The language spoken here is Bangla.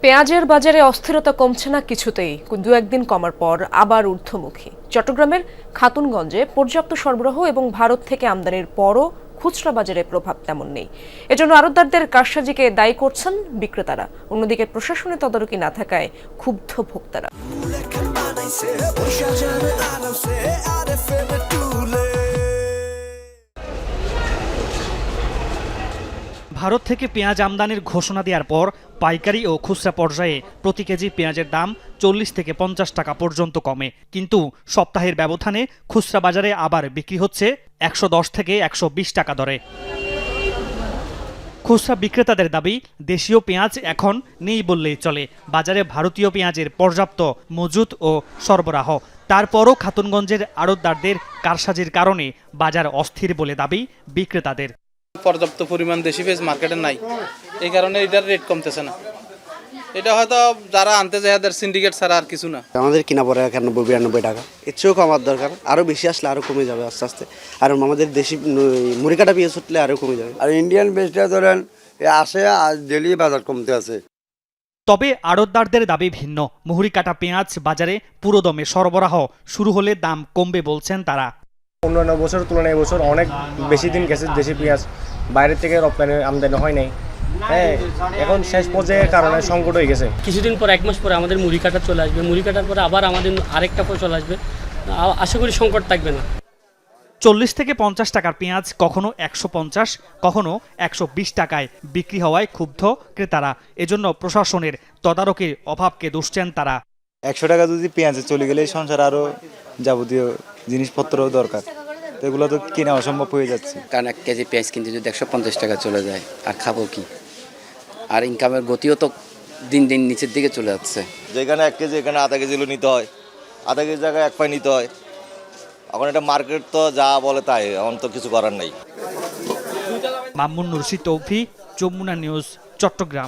পেঁয়াজের বাজারে অস্থিরতা কমছে না কিছুতেই, দু একদিন কমার পর আবার ঊর্ধ্বমুখী। চট্টগ্রামের খাতুনগঞ্জে পর্যাপ্ত সরবরাহ এবং ভারত থেকে আমদানির পরও খুচরা বাজারে প্রভাব তেমন নেই। এজন্য আড়তদারদের কারসাজিকে দায়ী করছেন বিক্রেতারা। অন্যদিকে প্রশাসনের তদারকি না থাকায় ক্ষুব্ধ ভোক্তারা। ভারত থেকে পেঁয়াজ আমদানির ঘোষণা দেওয়ার পর পাইকারি ও খুচরা পর্যায়ে প্রতি কেজি পেঁয়াজের দাম 40 থেকে 50 টাকা পর্যন্ত কমে, কিন্তু সপ্তাহের ব্যবধানে খুচরা বাজারে আবার বিক্রি হচ্ছে 110 থেকে 120 টাকা দরে। খুচরা বিক্রেতাদের দাবি, দেশীয় পেঁয়াজ এখন নেই বললেই চলে। বাজারে ভারতীয় পেঁয়াজের পর্যাপ্ত মজুত ও সরবরাহ। তারপরও খাতুনগঞ্জের আড়তদারদের কারসাজির কারণে বাজার অস্থির বলে দাবি বিক্রেতাদের। পর্যাপ্ত পরিমাণ দেশি পেঁয়াজ মার্কেটে নাই, এই কারণে এটার রেট কমতেছে না। এটা হয়তো যারা আনতে যায় তাদের সিন্ডিকেট ছাড়া আর কিছু না। আমাদের কিনা পড়ে 91-92 টাকা, এর চেয়েও কমার দরকার। আরও বেশি আসলে আরও কমে যাবে আস্তে আস্তে। আর আমাদের দেশি মুড়িকাটা পেঁয়াজ উঠলে আরও কমে যাবে। আর ইন্ডিয়ান পেঁয়াজটা ধরেন আসে আর ডেলি বাজার কমতে আছে। তবে আড়তদারদের দাবি ভিন্ন। মুহুরি কাটা পেঁয়াজ বাজারে পুরোদমে সরবরাহ শুরু হলে দাম কমবে বলছেন তারা। অন্যান্য বছরের তুলনায় এবছর অনেক বেশি দিন গেছে দেশি পেঁয়াজ, বাইরের থেকে রপ্তানি আমদানি হয় নাই। হ্যাঁ, এখন শেষ পর্যায়ের কারণে সংকট হয়ে গেছে। কিছুদিন পর, 1 মাস পরে আমাদের মুড়ি কাটা চলে আসবে। মুড়ি কাটার পরে আবার আমাদের আরেকটা পর চলে আসবে। আশা করি সংকট থাকবে না। 40 থেকে 50 টাকার পেঁয়াজ কখনো 150, কখনো 120 টাকায় বিক্রি হওয়ায় ক্ষুব্ধ ক্রেতারা। এজন্য প্রশাসনের তদারকির অভাবকে দুষছেন তারা। 100 টাকা যদি পেঁয়াজে চলে গেলে সংসার আরও যাবতীয় জিনিসপত্র দরকার, তো এগুলো তো কেনা অসম্ভব হয়ে যাচ্ছে। কারণ 1 কেজি পেঁয়াজ কিনতে যদি 150 টাকা চলে যায়, আর খাবো কি? আর ইনকামের গতিও তো দিন দিন নিচের দিকে চলে যাচ্ছে। যেখানে 1 কেজি এখানে আধা কেজি নিতে হয়, আধা কেজি জায়গায় 1 পাই নিতে হয়। এখন এটা মার্কেট তো যা বলে তাই, এখন তো কিছু করার নাই। মামুন নুরশি তৌফি, যমুনা নিউজ, চট্টগ্রাম।